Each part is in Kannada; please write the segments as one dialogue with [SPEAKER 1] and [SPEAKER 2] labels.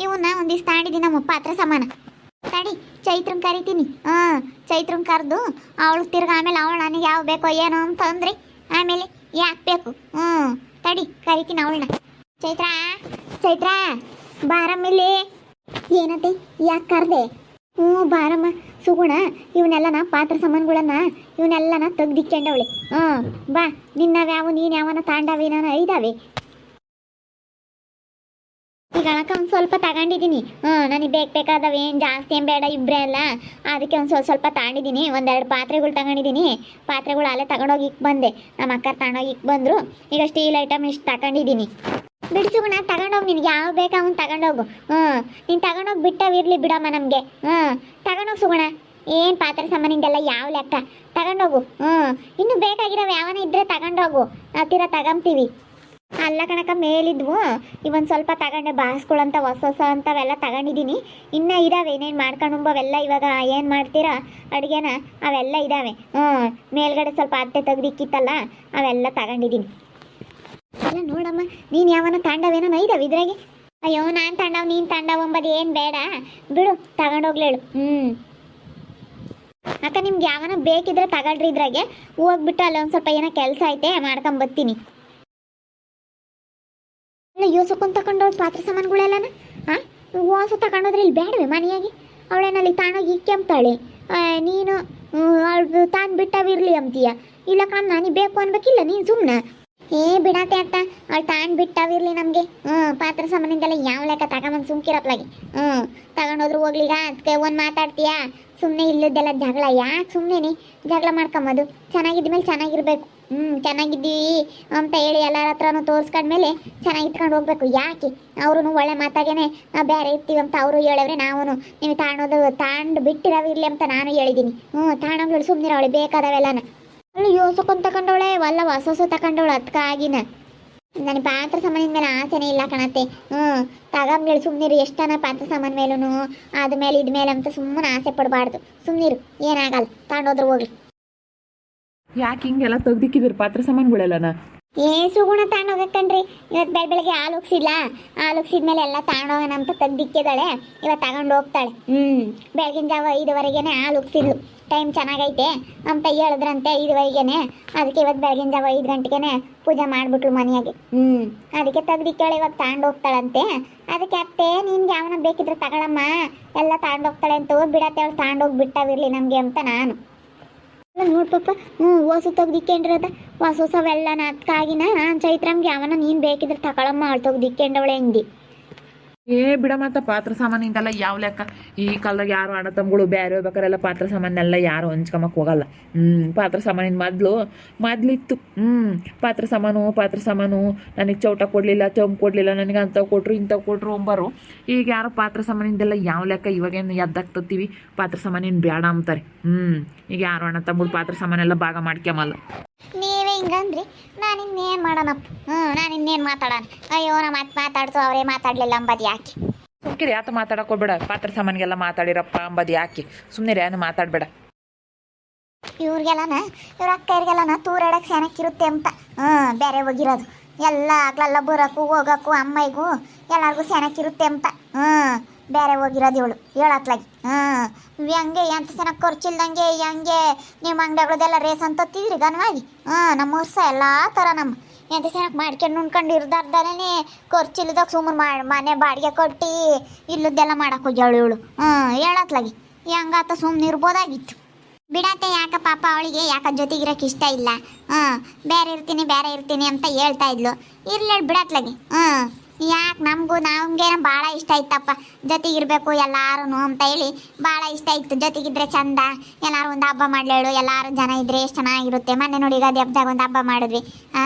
[SPEAKER 1] ಇವನ್ನ ಒಂದಿವ್ಸ ತಾಂಡಿದ್ದೀನಿ ನಮ್ಮ ಪಾತ್ರ ಸಮಾನ ತಡಿ ಚೈತ್ರನ್ ಕರಿತೀನಿ ಚೈತ್ರನ್ ಕರೆದು ಅವಳು ತಿರ್ಗ ಆಮೇಲೆ ಅವಳು ನನಗೆ ಯಾವ ಬೇಕೋ ಏನೋ ಅಂತ ಅಂದ್ರಿ ಆಮೇಲೆ ಯಾಕೆ ಬೇಕು ತಡಿ ಕರಿತೀನಿ ಅವಳನ್ನ ಚೈತ್ರ ಚೈತ್ರ ಬಾರಮ್ಮಿಲ್ಲಿ ಏನತ್ತೆ ಯಾಕೆ ಕರ್ದೆ ಬಾರಮ್ಮ ಸುಗುಣ ಇವನ್ನೆಲ್ಲನ ಪಾತ್ರ ಸಾಮಾನುಗಳನ್ನ ಇವನ್ನೆಲ್ಲನ ತೆಗ್ದಿಕ್ಕೊಂಡವಳೆ ಬಾ ನಿನ್ನವ್ಯಾವು ನೀನು ಯಾವನ ತಾಂಡವೇನ ಇದಾವೆ ಈಗ ಅಳಕ ಒಂದು ಸ್ವಲ್ಪ ತಗೊಂಡಿದ್ದೀನಿ ನನಗೆ ಬೇಕಾದವ ಏನು ಜಾಸ್ತಿ ಏನು ಬೇಡ ಇಬ್ಬರೇ ಅಲ್ಲ ಅದಕ್ಕೆ ಒಂದು ಸ್ವಲ್ಪ ತಗೊಂಡಿದ್ದೀನಿ ಒಂದೆರಡು ಪಾತ್ರೆಗಳು ತಗೊಂಡಿದ್ದೀನಿ ಪಾತ್ರೆಗಳು ಅಲ್ಲೇ ತಗೊಂಡೋಗಿ ಇಕ್ ಬಂದೆ ನಮ್ಮ ಅಕ್ಕ ತಗೊಂಡೋಗಿ ಇಕ್ ಬಂದರು ಈಗ ಸ್ಟೀಲ್ ಐಟಮ್ ಇಷ್ಟು ತಗೊಂಡಿದ್ದೀನಿ ಬಿಡಿಸುಗುಣ ತಗೊಂಡೋಗಿ ನಿನಗೆ ಯಾವ ಬೇಕು ಅವ್ನು ತಗೊಂಡೋಗು ನೀನು ತಗೊಂಡೋಗಿ ಬಿಟ್ಟವಿರಲಿ ಬಿಡಮ್ಮ ನಮಗೆ ತಗೊಂಡೋಗಿ ಸುಗುಣ ಏನು ಪಾತ್ರೆ ಸಾಮಾನಿಂದೆಲ್ಲ ಯಾವ ಲೆಕ್ಕ ತಗೊಂಡೋಗು ಇನ್ನು ಬೇಕಾಗಿರೋವು ಯಾವನ ಇದ್ದರೆ ತಗೊಂಡೋಗು ಹತ್ತಿರ ತಗೊಂತೀವಿ ಅಲ್ಲ ಕಣಕ ಮೇಲಿದ್ವು ಇವೊಂದು ಸ್ವಲ್ಪ ತಗೊಂಡೆ ಬಾಸ್ಗಳಂತ ಹೊಸ ಅಂತವೆಲ್ಲ ತಗೊಂಡಿದ್ದೀನಿ ಇನ್ನೂ ಇದಾವೆ ಏನೇನು ಮಾಡ್ಕೊಂಡುಂಬವೆಲ್ಲ ಇವಾಗ ಏನು ಮಾಡ್ತೀರಾ ಅಡುಗೆನ ಅವೆಲ್ಲ ಇದ್ದಾವೆ ಮೇಲ್ಗಡೆ ಸ್ವಲ್ಪ ಅತ್ತೆ ತೆಗ್ದಿಕ್ಕಿತ್ತಲ್ಲ ಅವೆಲ್ಲ ತಗೊಂಡಿದ್ದೀನಿ ಅಲ್ಲ ನೋಡಮ್ಮ ನೀನು ಯಾವನ ತಾಂಡವೇನೋ ಇದಾವೆ ಇದ್ರಾಗೆ ಅಯ್ಯೋ ನಾನು ತಾಂಡವ್ ನೀನು ತಾಂಡವ್ ಅಂಬದು ಏನು ಬೇಡ ಬಿಡು ತಗೊಂಡೋಗ್ಲೇಳು ಅಕ್ಕ ನಿಮ್ಗೆ ಯಾವನ ಬೇಕಿದ್ರೆ ತಗೊಳ್ರಿ ಇದ್ರಾಗೆ ಹೋಗ್ಬಿಟ್ಟು ಅಲ್ಲಿ ಒಂದು ಸ್ವಲ್ಪ ಏನೋ ಕೆಲಸ ಐತೆ ಮಾಡ್ಕೊಂಬರ್ತೀನಿ ಯೋಸಕ್ಕೊಂದು ತಗೊಂಡೋಗಿ ಪಾತ್ರೆ ಸಾಮಾನುಗಳೆಲ್ಲನ ವಾಸ ತಗೊಂಡೋದ್ರೆ ಇಲ್ಲಿ ಬೇಡವೆ ಮನೆಯಾಗಿ ಅವಳೇನಲ್ಲಿ ತಾಣೋಗಿ ಕೆಂಪ್ತಾಳೆ ನೀನು ಅವಳು ತಾನು ಬಿಟ್ಟವಿರ್ಲಿ ಅಂತೀಯ ಇಲ್ಲ ಕಾಮ್ ನನಗೆ ಬೇಕು ಅನ್ಬೇಕಿಲ್ಲ ನೀನು ಸುಮ್ಮನೆ ಬಿಡತ್ತೆ ಅಂತ ಅವಳು ತಾನು ಬಿಟ್ಟವಿರ್ಲಿ ನಮಗೆ ಪಾತ್ರೆ ಸಾಮಾನಿಂದೆಲ್ಲ ಯಾವ ಲೆಕ್ಕ ತಗೊಂಬಂದು ಸುಮ್ಕಿರತ್ಲಾಗಿ ತಗೊಂಡೋದ್ರು ಹೋಗ್ಲಿಗ ಅದಕ್ಕೆ ಒಂದು ಮಾತಾಡ್ತೀಯಾ ಸುಮ್ಮನೆ ಇಲ್ಲದೆಲ್ಲ ಜಗಳ ಯಾಕೆ ಸುಮ್ಮನೆ ಜಗಳ ಮಾಡ್ಕೊಂಬೋದು ಚೆನ್ನಾಗಿದ್ದ ಮೇಲೆ ಚೆನ್ನಾಗಿರ್ಬೇಕು ಚೆನ್ನಾಗಿದ್ದೀವಿ ಅಂತ ಹೇಳಿ ಎಲ್ಲರ ಹತ್ರನೂ ತೋರಿಸ್ಕೊಂಡ್ಮೇಲೆ ಚೆನ್ನಾಗಿ ಇಟ್ಕೊಂಡು ಹೋಗ್ಬೇಕು ಯಾಕೆ ಅವರು ಒಳ್ಳೆ ಮಾತಾಗೇನೆ ಬೇರೆ ಇರ್ತೀವಿ ಅಂತ ಅವರು ಹೇಳವ್ರೆ ನಾವು ನೀವು ತಾಂಡು ಬಿಟ್ಟಿರವಿರ್ಲಿ ಅಂತ ನಾನು ಹೇಳಿದ್ದೀನಿ ತಾಣಗಳು ಸುಮ್ಮನೆ ಅವಳು ಬೇಕಾದವೆಲ್ಲನ ಅವಳು ಯೋಸಕ್ಕೊಂದು ತಗೊಂಡವಳೆ ವಲ್ಲ ಹೊಸ ತಗೊಂಡವಳು ಅದಕ್ಕಾಗಿನ ನನಗೆ ಪಾತ್ರ ಸಾಮಾನಿನ ಮೇಲೆ ಆಸೆನೇ ಇಲ್ಲ ಕಣತ್ತೆ ತಗೊಂಡ್ಗಳು ಸುಮ್ಮನಿರು ಎಷ್ಟನ ಪಾತ್ರ ಸಾಮಾನು ಮೇಲೂ ಆದ್ಮೇಲೆ ಇದ್ಮೇಲೆ ಅಂತ ಸುಮ್ಮನೆ ಆಸೆ ಪಡಬಾರ್ದು ಸುಮ್ಮನಿರು ಏನಾಗಲ್ಲ ತಗೊಂಡೋದ್ರು ಹೋಗ್ಲಿ
[SPEAKER 2] ಯಾಕೆ ಹಿಂಗೆಲ್ಲ ತೆಗ್ದಿಕ್ಕಿದ್ರು ಪಾತ್ರ ಸಾಮಾನುಗಳೆಲ್ಲನ
[SPEAKER 1] ಸುಗುಣ ತಗೊಂಡೋಗಕ್ಕಣ್ರಿ ಇವತ್ತು ಬೆಳಗ್ಗೆ ಹಾಲು ಉಗ್ಸಿಲ್ಲ ಹಾಲು ಉಗ್ಸಿದ್ಮೇಲೆ ಎಲ್ಲ ತಗೊಂಡೋಗೋಣ ಅಂತ ತೆಗ್ದಿಕ್ಕಿದ್ದಾಳೆ ಇವತ್ತು ತಗೊಂಡು ಹೋಗ್ತಾಳೆ ಬೆಳಗಿನ ಜಾವ 5:15ಗೆ ಹಾಲು ಉಗ್ಸಿದ್ಲು ಟೈಮ್ ಚೆನ್ನಾಗೈತೆ ಅಂತ ಹೇಳಿದ್ರಂತೆ 5:15ಗೆ ಅದಕ್ಕೆ ಇವತ್ತು ಬೆಳಗಿನ ಜಾವ 5 ಗಂಟೆಗೆ ಪೂಜೆ ಮಾಡಿಬಿಟ್ಲು ಮನೆಯಾಗೆ ಅದಕ್ಕೆ ತೆಗ್ದಿಕ್ಕೇಳಿ ಇವಾಗ ತಗೊಂಡು ಹೋಗ್ತಾಳಂತೆ ಅದಕ್ಕೆ ಅತ್ತೆ ನಿನ್ಗೆ ಯಾವನ ಬೇಕಿದ್ರೆ ತಗೊಳಮ್ಮ ಎಲ್ಲ ತಗೊಂಡು ಹೋಗ್ತಾಳೆ ಅಂತ ಬಿಡತ್ತೆ ಅವಳು ತಗೊಂಡೋಗಿ ಬಿಟ್ಟವಿರ್ಲಿ ನಮಗೆ ಅಂತ ನಾನು ನೋಡ್ಪಪ್ಪ ಹೊಸ ತೆಗ್ದಿಕ್ಕೊಂಡ್ರದ ಹೊಸವೆಲ್ಲ ಅದಕ್ಕಾಗಿನ ಚೈತ್ರಮ್ಗೆ ಯಾವನ ನೀನು ಬೇಕಿದ್ರೆ ತಗೊಳಮ್ಮ ಅವಳು ತೆಗ್ದಿಕ್ಕೊಂಡವಳೆ ಹಿಂದಿ
[SPEAKER 2] ಬಿಡ ಮತ್ತ ಪಾತ್ರ ಸಾಮಾನಿಂದೆಲ್ಲ ಯಾವ ಲೆಕ್ಕ ಈ ಕಾಲದಾಗ ಯಾರು ಅಣ್ಣ ತಮ್ಮಗಳು ಬೇರೆ ಹೋಗ್ಬೇಕಾರೆಲ್ಲ ಪಾತ್ರ ಸಾಮಾನೆಲ್ಲ ಯಾರು ಹಂಚ್ಕೊಂಬಕ್ಕೆ ಹೋಗಲ್ಲ ಪಾತ್ರ ಸಾಮಾನಿನ ಮೊದ್ಲಿತ್ತು ಪಾತ್ರ ಸಾಮಾನು ನನಗೆ ಚೌಟ ಕೊಡಲಿಲ್ಲ ಚೊಂಬು ಕೊಡಲಿಲ್ಲ ನನಗೆ ಅಂಥವು ಕೊಟ್ಟರು ಇಂಥವು ಕೊಟ್ಟರು ಅಂಬರು ಈಗ ಯಾರು ಪಾತ್ರ ಸಾಮಾನಿಂದೆಲ್ಲ ಯಾವ ಲೆಕ್ಕ ಇವಾಗೇನು ಎದ್ದಾಗ್ತೀವಿ ಪಾತ್ರ ಸಾಮಾನಿನ ಬೇಡ ಅಂತಾರೆ ಈಗ ಯಾರು ಅಣ್ಣ ತಮ್ಮಗಳು ಪಾತ್ರ ಸಾಮಾನೆಲ್ಲ ಭಾಗ ಮಾಡ್ಕೊಂಬಲ್ಲ
[SPEAKER 1] ನೀವೇ ಹಿಂಗಂದ್ರಿ ನಾನು ಇನ್ನೇನು ಮಾಡೋಣಪ್ಪ ನಾನು ಇನ್ನೇನು ಮಾತಾಡೋಣ ಅಯ್ಯೋ ನಾ ಮಾತಾಡ್ತು ಅವರೇ ಮಾತಾಡಲಿಲ್ಲ ಅಂಬದು ಯಾಕೆ
[SPEAKER 2] ಸುಮ್ಕಿರಿ ಯಾತ ಮಾತಾಡಕ್ಕೆ ಹೋಗ್ಬೇಡ ಪಾತ್ರ ಸಾಮಾನಿಗೆಲ್ಲ ಮಾತಾಡಿರಪ್ಪ ಅಂಬದು ಯಾಕೆ ಸುಮ್ಮನೆ ಏನು ಮಾತಾಡಬೇಡ
[SPEAKER 1] ಇವ್ರಿಗೆಲ್ಲನ ಇವ್ರ ಅಕ್ಕರಿಗೆಲ್ಲನ ತೂರಾಡಕ್ಕೆ ಸೆನಕ್ಕಿರುತ್ತೆ ಅಂತ ಬೇರೆ ಹೋಗಿರೋದು ಎಲ್ಲ ಆಗ್ಲೆಲ್ಲ ಬರೋಕ್ಕೂ ಹೋಗೋಕ್ಕೂ ಅಮ್ಮಯ್ಗೂ ಎಲ್ಲರಿಗೂ ಸೆನಕ್ಕಿರುತ್ತೆ ಅಂತ ಬೇರೆ ಹೋಗಿರೋದು ಇವಳು ಹೇಳತ್ಲಾಗಿ ಹಂಗೆ ಎಂತ ಚೆನ್ನಾಗಿ ಖರ್ಚಿಲ್ದಂಗೆ ಹಂಗೆ ನಿಮ್ಮ ಅಂಗಡಿಗಳದೆಲ್ಲ ರೇಸ್ ಅಂತ ತಿದ್ರಿ ಗನವಾಗಿ ನಮ್ಮ ವರ್ಷ ಎಲ್ಲ ಥರ ನಮ್ಮ ಎಂತ ಚೆನ್ನಾಗಿ ಮಾಡ್ಕೊಂಡು ಉಣ್ಕೊಂಡು ಇರ್ದಾರ್ದಾನೇ ಖರ್ಚಿಲ್ದಾಗ ಸುಮ್ಮನೆ ಮನೆ ಬಾಡಿಗೆ ಕೊಟ್ಟು ಇಲ್ಲದ್ದೆಲ್ಲ ಮಾಡಕ್ಕೆ ಹೋಗ್ಯಾಳು ಇವಳು ಹೇಳತ್ಲಾಗಿ ಹೆಂಗಾತ ಸುಮ್ಮನೆ ಇರ್ಬೋದಾಗಿತ್ತು ಬಿಡತ್ತೆ ಯಾಕ ಪಾಪ ಅವಳಿಗೆ ಯಾಕೆ ಜೊತೆಗಿರೋಕೆ ಇಷ್ಟ ಇಲ್ಲ ಬೇರೆ ಇರ್ತೀನಿ ಅಂತ ಹೇಳ್ತಾ ಇದ್ಲು ಇರ್ಲಿ ಬಿಡತ್ಲಾಗಿ ಯಾಕೆ ನಮಗೇನೋ ಭಾಳ ಇಷ್ಟ ಇತ್ತಪ್ಪ ಜೊತೆಗಿರ್ಬೇಕು ಎಲ್ಲಾರು ಅಂತ ಹೇಳಿ ಭಾಳ ಇಷ್ಟ ಇತ್ತು ಜೊತೆಗಿದ್ರೆ ಚಂದ ಎಲ್ಲಾರು ಒಂದು ಹಬ್ಬ ಮಾಡ್ಲೇಳು ಎಲ್ಲಾರು ಜನ ಇದ್ರೆ ಎಷ್ಟು ಚೆನ್ನಾಗಿರುತ್ತೆ ಮೊನ್ನೆ ನೋಡಿ ಯುಗಾದಿ ಹಬ್ಬದಾಗ ಒಂದು ಹಬ್ಬ ಮಾಡಿದ್ವಿ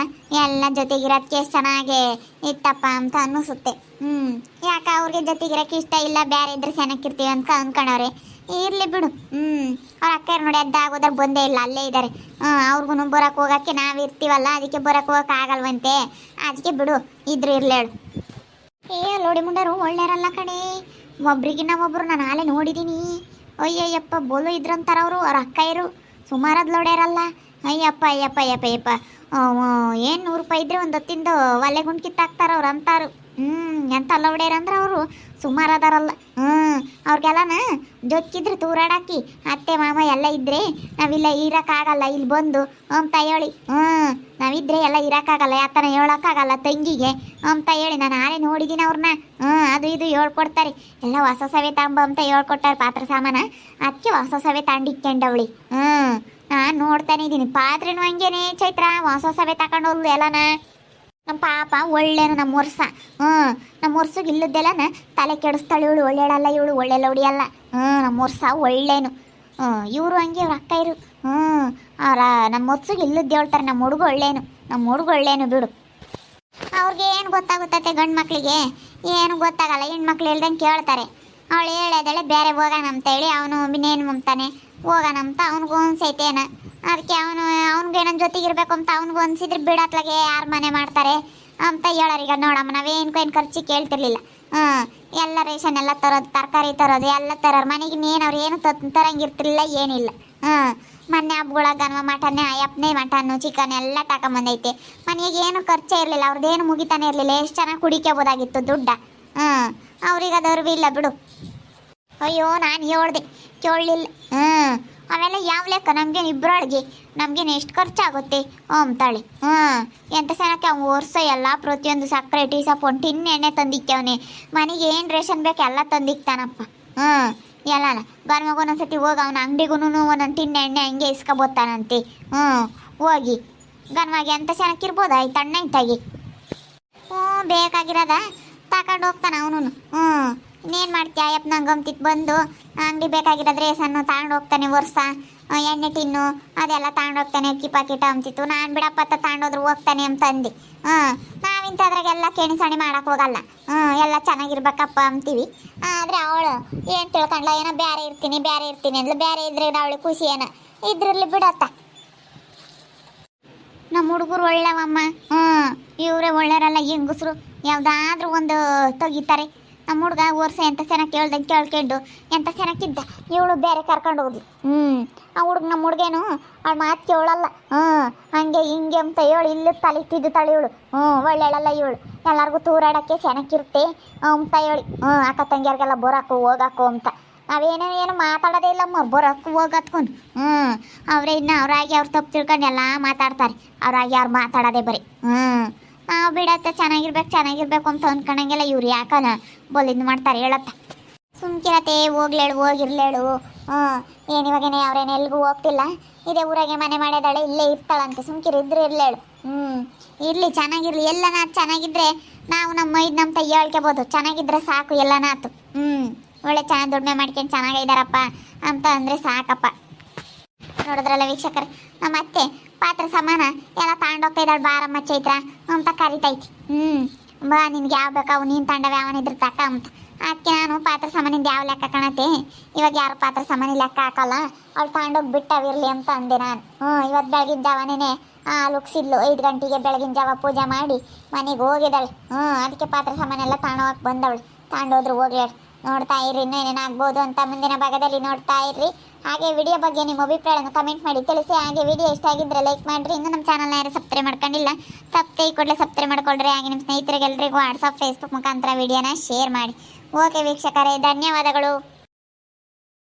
[SPEAKER 1] ಎಲ್ಲ ಜೊತೆಗಿರೋದಕ್ಕೆ ಎಷ್ಟು ಚೆನ್ನಾಗಿ ಇತ್ತಪ್ಪ ಅಂತ ಅನ್ನಿಸುತ್ತೆ ಯಾಕೆ ಅವ್ರಿಗೆ ಜೊತೆಗಿರೋಕೆ ಇಷ್ಟ ಇಲ್ಲ ಬೇರೆ ಇದ್ರೆ ಚೆನ್ನಾಗಿರ್ತೀವಿ ಅಂತ ಅಂದ್ಕೊಂಡವ್ರೆ ಇರ್ಲಿ ಬಿಡು ಅವ್ರ ಅಕ್ಕರು ನೋಡಿ ಅದ್ದಾಗೋದ್ರ ಬಂದೇ ಇಲ್ಲ ಅಲ್ಲೇ ಇದ್ದಾರೆ ಅವ್ರಿಗೂ ಬರೋಕೆ ಹೋಗೋಕ್ಕೆ ನಾವು ಇರ್ತೀವಲ್ಲ ಅದಕ್ಕೆ ಬರೋಕೆ ಹೋಗಕ್ಕೆ ಆಗಲ್ವಂತೆ ಅದಕ್ಕೆ ಬಿಡು ಇದ್ರು ಇರ್ಲೇಳು ಲೋಡಿ ಮುಂಡರು ಒಳ್ಳೆಯರಲ್ಲ ಕಣೆ ಒಬ್ರಿಗಿನ್ನ ಒಬ್ರು ನಾನು ನಾಳೆ ನೋಡಿದ್ದೀನಿ ಅಯ್ಯಯ್ಯಪ್ಪ ಬೋಲು ಇದ್ರಂತಾರ ಅವರು ಅವ್ರ ಅಕ್ಕಯ್ಯರು ಸುಮಾರದ್ ಲೋಡ್ಯಾರಲ್ಲ ಅಯ್ಯಪ್ಪ ಏನು 100 ರೂಪಾಯಿ ಇದ್ರೆ ಒಂದು ಹೊತ್ತಿಂದು ಒಲೆ ಗುಂಡು ಕಿತ್ತಾಕ್ತಾರ ಅವ್ರು ಅಂತಾರು ಎಂತ ಲೌಡೇರ್ ಅಂದ್ರೆ ಅವರು ಸುಮಾರು ಅದಾರಲ್ಲ. ಅವ್ರಿಗೆಲ್ಲನ ಜೊಕ್ಕಿದ್ರೆ ತೂರಾಡಾಕಿ ಅತ್ತೆ ಮಾಮ ಎಲ್ಲ ಇದ್ರೆ ನಾವಿಲ್ಲ ಇರೋಕ್ಕಾಗಲ್ಲ ಇಲ್ಲಿ ಬಂದು ಅಂತ ಹೇಳಿ. ನಾವಿದ್ರೆ ಎಲ್ಲ ಇರೋಕ್ಕಾಗಲ್ಲ, ಯಾತನ ಹೇಳೋಕ್ಕಾಗಲ್ಲ ತಂಗಿಗೆ ಅಂತ ಹೇಳಿ ನಾನು ಆಳೆ ನೋಡಿದ್ದೀನಿ ಅವ್ರನ್ನ. ಅದು ಇದು ಹೇಳ್ಕೊಡ್ತಾರೆ, ಎಲ್ಲ ಹೊಸ ಸವೆ ತಾಂಬ ಅಂತ ಹೇಳ್ಕೊಟ್ಟಾರೆ ಪಾತ್ರೆ ಸಾಮಾನ. ಅದಕ್ಕೆ ಹೊಸ ಸವೆ ತಾಂಡಿಕ್ಕೊಂಡವಳಿ. ನಾನು ನೋಡ್ತಾನೆ ಇದ್ದೀನಿ, ಪಾತ್ರೆನೂ ಹಂಗೇನೆ ಚೈತ್ರ ಹೊಸ ಸವೆ ತಗೊಂಡೋಗ್ಲು ಎಲ್ಲನ. ನಮ್ಮ ಪಾಪ ಒಳ್ಳೇನು ನಮ್ಮ ವರ್ಷ. ನಮ್ಮ ವರ್ಷಗೆ ಇಲ್ಲದ್ದೆಲ್ಲನ ತಲೆ ಕೆಡಿಸ್ತಾಳೆ ಇವಳು, ಒಳ್ಳೆಯಲ್ಲ ಇವಳು, ಒಳ್ಳೆ ಹೊಡಿಯಲ್ಲ. ನಮ್ಮ ವರ್ಷ ಒಳ್ಳೇನು. ಇವರು ಹಂಗೆ ಇವ್ರ ಅಕ್ಕ ಇರು. ಅವ್ರ ನಮ್ಮ ವರ್ಷಗೆ ಇಲ್ಲದ್ದು ಹೇಳ್ತಾರೆ, ನಮ್ಮ ಹುಡುಗ ಒಳ್ಳೇನು, ನಮ್ಮ ಹುಡುಗ ಒಳ್ಳೇನು ಬಿಡು. ಅವ್ರಿಗೆ ಏನು ಗೊತ್ತಾಗುತ್ತತ್ತೆ ಗಂಡು ಮಕ್ಕಳಿಗೆ? ಏನು ಗೊತ್ತಾಗಲ್ಲ, ಹೆಣ್ಮಕ್ಳು ಹೇಳ್ದಂಗೆ ಕೇಳ್ತಾರೆ. ಅವಳು ಹೇಳೋದಳೆ ಬೇರೆ ಹೋಗೋಣ ಅಂತ ಹೇಳಿ ಅವನು ಇನ್ನೇನು ಅಂತಾನೆ ಹೋಗೋಣ ಅಂತ ಅವನಿಗೂ ಅನ್ಸೈತೇನ. ಅದಕ್ಕೆ ಅವ್ನಿಗೆ ನನ್ನ ಜೊತೆಗಿರ್ಬೇಕು ಅಂತ ಅವ್ನಿಗೂ ಅನ್ಸಿದ್ರೆ ಬಿಡತ್ಲಾಗೆ ಯಾರು ಮನೆ ಮಾಡ್ತಾರೆ ಅಂತ ಹೇಳೋರೀಗ. ನೋಡಮ್ಮ ನಾವೇನು ಖರ್ಚಿಗೆ ಕೇಳ್ತಿರ್ಲಿಲ್ಲ. ಎಲ್ಲ ರೇಷನ್ ಎಲ್ಲ ತರೋದು, ತರಕಾರಿ ತರೋದು ಎಲ್ಲ ತರೋರು ಮನೆಗೆ ಇನ್ನೇನು ಅವ್ರು ಏನು ತರಂಗಿರ್ತಿರ್ಲಿಲ್ಲ, ಏನಿಲ್ಲ. ಮೊನ್ನೆ ಹಬ್ಬಗಳಾಗ ಗನ್ವ ಮಟನ್ನೇ ಅಯ್ಯಪ್ಪನೇ ಮಟನ್ನು ಚಿಕನ್ ಎಲ್ಲ ತಗೊಂಬಂದೈತೆ. ಮನೆಗೆ ಏನು ಖರ್ಚೇ ಇರಲಿಲ್ಲ, ಅವ್ರದ್ದೇನು ಮುಗಿತಾನೆ ಇರಲಿಲ್ಲ. ಎಷ್ಟು ಚೆನ್ನಾಗಿ ಕುಡಿಕೋಬೋದಾಗಿತ್ತು ದುಡ್ಡ. ಅವ್ರಿಗೆ ಅದವ್ರು ಇಲ್ಲ ಬಿಡು. ಅಯ್ಯೋ ನಾನು ಹೇಳ್ದೆ ಕೇಳಲಿಲ್ಲ. ಅವೆಲ್ಲ ಯಾವ ಲೆಕ್ಕ, ನಮ್ಗೇನು ಇಬ್ಬರೊಳಗೆ ನಮ್ಗೇನು ಎಷ್ಟು ಖರ್ಚಾಗುತ್ತೆ ಅಂತಾಳೆ. ಎಂತ ಸೆನಕ್ಕೆ ಅವ್ನು ವರ್ಷ ಎಲ್ಲ ಪ್ರತಿಯೊಂದು ಸಕ್ಕರೆ ಟೀ ಸಪ್ಪು ಟಿನ್ ಎಣ್ಣೆ ತಂದಿಕ್ಕವನೆ. ಮನೆಗೆ ಏನು ರೇಷನ್ ಬೇಕು ಎಲ್ಲ ತಂದಿಕ್ತಾನಪ್ಪ. ಎಲ್ಲನ ಗನ್ಮಗ ಒಂದೊಂದ್ಸತಿ ಹೋಗಿ ಅವನ ಅಂಗಡಿಗೂ ಒಂದೊಂದು ಟಿನ್ ಎಣ್ಣೆ ಹಂಗೆ ಇಸ್ಕೊಬೋತಾನಂತೆ. ಹೋಗಿ ಗನ್ಮಗೆ ಎಂತ ಸೆನಕ್ಕಿರ್ಬೋದ ಈ ತಣ್ಣ ಇಂತಾಗಿ. ಬೇಕಾಗಿರೋದ ತಗೊಂಡು ಹೋಗ್ತಾನೆ ಅವನು. ಇನ್ನೇನು ಮಾಡ್ತೀಯ ಅಯ್ಯಪ್ಪ ನಂಗೆ ಗಮ್ತಿತ್ತು ಬಂದು ಅಂಗಡಿ ಬೇಕಾಗಿರೋದು ರೇಸನ್ನು ತಗೊಂಡು ಹೋಗ್ತಾನೆ. ವರ್ಷ ಎಣ್ಣೆ ಟಿನ್ನು ಅದೆಲ್ಲ ತಗೊಂಡು ಹೋಗ್ತಾನೆ. ಅಕ್ಕಿ ಪಾಕಿಟ ಅಂತಿತ್ತು. ನಾನು ಬಿಡಪ್ಪ ತಗೊಂಡೋದ್ರು ಹೋಗ್ತಾನೆ ಅಂತ ಅಂದು. ನಾವಿಂಥದ್ರಾಗೆಲ್ಲ ಕೆಣಿಸಣಿ ಮಾಡೋಕೆ ಹೋಗಲ್ಲ. ಎಲ್ಲ ಚೆನ್ನಾಗಿರ್ಬೇಕಪ್ಪ ಅಂತೀವಿ. ಆದರೆ ಅವಳು ಏನು ತಿಳ್ಕೊಂಡ್ಲ, ಏನೋ ಬೇರೆ ಇರ್ತೀನಿ ಅಂದ್ಲು. ಬೇರೆ ಇದ್ರೆ ಅವಳಿಗೆ ಖುಷಿ ಏನೋ ಇದ್ರಲ್ಲಿ ಬಿಡತ್ತ. ನಮ್ಮ ಹುಡುಗರು ಒಳ್ಳೆವಮ್ಮ. ಇವರೇ ಒಳ್ಳೆಯರಲ್ಲ, ಹೆಂಗಸರು ಯಾವುದಾದ್ರೂ ಒಂದು ತೆಗಿತಾರೆ. ನಮ್ಮ ಹುಡುಗ ವರ್ಷ ಎಂತ ಚೆನ್ನಾಗಿ ಕೇಳ್ದಂಗೆ ಕೇಳ್ಕೊಂಡು ಎಂತ ಚೆನ್ನಾಗಿದ್ದ. ಇವಳು ಬೇರೆ ಕರ್ಕೊಂಡು ಹೋದ್ಲು. ಆ ಹುಡುಗ ನಮ್ಮ ಹುಡುಗೇನು ಅವಳು ಮಾತು ಕೇಳಲ್ಲ. ಹಂಗೆ ಹಿಂಗೆ ಅಂತ ಹೇಳಿ ಇಲ್ಲಿ ತಳಿತಿದ್ದು ತಳಿ ಇವಳು. ಒಳ್ಳೆಯಲ್ಲ ಇವಳು. ಎಲ್ಲರಿಗೂ ತೂರಾಡೋಕ್ಕೆ ಚೆನ್ನಾಗಿರುತ್ತೆ ಅಂತ ಹೇಳಿ ಅಕ್ಕ ತಂಗಿಯರಿಗೆಲ್ಲ ಬರೋಕ್ಕೂ ಹೋಗೋಕ್ಕೂ ಅಂತ. ನಾವೇನೇನು ಮಾತಾಡೋದೇ ಇಲ್ಲಮ್ಮ, ಬರೋಕ್ಕೂ ಹೋಗೋದ್ಕೊಂಡು. ಅವರೇ ಇನ್ನು ಅವರಾಗಿ ಅವ್ರು ತಪ್ಪು ತಿಳ್ಕೊಂಡು ಎಲ್ಲ ಮಾತಾಡ್ತಾರೆ. ಅವರಾಗಿ ಅವ್ರು ಮಾತಾಡೋದೇ ಬರೀ. ನಾವು ಬಿಡತ್ತೆ ಚೆನ್ನಾಗಿರ್ಬೇಕು ಅಂತ ಅಂದ್ಕೊಂಡಂಗೆಲ್ಲ ಇವ್ರು ಯಾಕನ ಬೋಲಿಂದು ಮಾಡ್ತಾರೆ ಹೇಳತ್ತ. ಸುಮ್ಕಿರತ್ತೆ, ಹೋಗಿರ್ಲೇಳು. ಏನು ಇವಾಗೇನೆ ಅವ್ರೇನು ಎಲ್ಗೂ ಹೋಗ್ತಿಲ್ಲ, ಇದೇ ಊರಾಗೆ ಮನೆ ಮಾಡ್ಯದಾಳೆ, ಇಲ್ಲೇ ಇರ್ತಾಳಂತೆ. ಸುಮ್ಕಿರಿದ್ರೆ ಇರ್ಲೇಳು. ಇರಲಿ, ಚೆನ್ನಾಗಿರ್ಲಿ. ಎಲ್ಲನ ಚೆನ್ನಾಗಿದ್ರೆ ನಾವು ನಮ್ಮ ತಾಯಿ ಹೇಳ್ಕೊಬೋದು. ಚೆನ್ನಾಗಿದ್ರೆ ಸಾಕು, ಎಲ್ಲನಾತು. ಒಳ್ಳೆ ಚೆನ್ನಾಗಿ ದುಡಿಮೆ ಮಾಡ್ಕೊಂಡು ಚೆನ್ನಾಗಿದ್ದಾರಪ್ಪ ಅಂತ ಅಂದರೆ ಸಾಕಪ್ಪ. ನೋಡಿದ್ರಲ್ಲ ವೀಕ್ಷಕರೇ, ನಮ್ಮ ಅತ್ತೆ ಪಾತ್ರೆ ಸಾಮಾನ ಎಲ್ಲ ತಗೊಂಡೋಗ್ತಾ ಇದ್ದಾಳೆ. ಬಾರಮ್ಮ ಚೈತ್ರ ಅಂತ ಕರಿತೈತಿ. ಬಾ ನಿನ್ಗೆ ಯಾವ ಬೇಕಾವು ನೀನು ತಂಡವ ಯಾವನಿದ್ರೆ ತಕ್ಕ ಅಂತ. ಅದಕ್ಕೆ ನಾನು ಪಾತ್ರೆ ಸಾಮಾನಿಂದ ಯಾವ ಲೆಕ್ಕ ಕಾಣತ್ತೆ, ಇವಾಗ ಯಾರು ಪಾತ್ರೆ ಸಾಮಾನು ಲೆಕ್ಕ ಹಾಕಲ್ಲ, ಅವ್ಳು ತಗೊಂಡೋಗಿ ಬಿಟ್ಟವಿರಲಿ ಅಂತ ಅಂದೆ ನಾನು. ಇವತ್ತು ಬೆಳಗಿನ ಜಾವನೇ ಲುಕ್ಸಿದ್ಲು. 5 ಗಂಟೆಗೆ ಬೆಳಗಿನ ಜಾವ ಪೂಜೆ ಮಾಡಿ ಮನೆಗೆ ಹೋಗಿದ್ದಾಳೆ. ಅದಕ್ಕೆ ಪಾತ್ರೆ ಸಾಮಾನೆಲ್ಲ ತಗೊಂಡೋಗಕ್ಕೆ ಬಂದವಳು. ತಗೊಂಡೋದ್ರು ಹೋಗ್ಲಿ. ನೋಡ್ತಾ ಇರ್ರಿ, ಇನ್ನೂ ಏನೇನಾಗ್ಬೋದು ಅಂತ ಮುಂದಿನ ಭಾಗದಲ್ಲಿ ನೋಡ್ತಾ ಇರ್ರಿ. ಹಾಗೆ ವಿಡಿಯೋ ಬಗ್ಗೆ ನಿಮ್ಮ ಅಭಿಪ್ರಾಯವನ್ನು ಕಮೆಂಟ್ ಮಾಡಿ ತಿಳಿಸಿ. ಹಾಗೆ ವಿಡಿಯೋ ಇಷ್ಟ ಆಗಿದ್ರೆ ಲೈಕ್ ಮಾಡಿರಿ. ಇನ್ನು ನಮ್ಮ ಚಾನಲ್ನ ಯಾರು ಸಬ್ಸ್ಕ್ರೈಬ್ ಮಾಡ್ಕೊಂಡಿಲ್ಲ, ತಪ್ಪೇ ಈ ಕೂಡಲೇ ಸಬ್ಸ್ಕ್ರೈಬ್ ಮಾಡ್ಕೊಳ್ರಿ. ಹಾಗೆ ನಿಮ್ಮ ಸ್ನೇಹಿತರಿಗೆಲ್ಲರಿಗೂ ವಾಟ್ಸಪ್ ಫೇಸ್ಬುಕ್ ಮುಖಾಂತರ ವಿಡಿಯೋನ ಶೇರ್ ಮಾಡಿ. ಓಕೆ ವೀಕ್ಷಕರೇ, ಧನ್ಯವಾದಗಳು.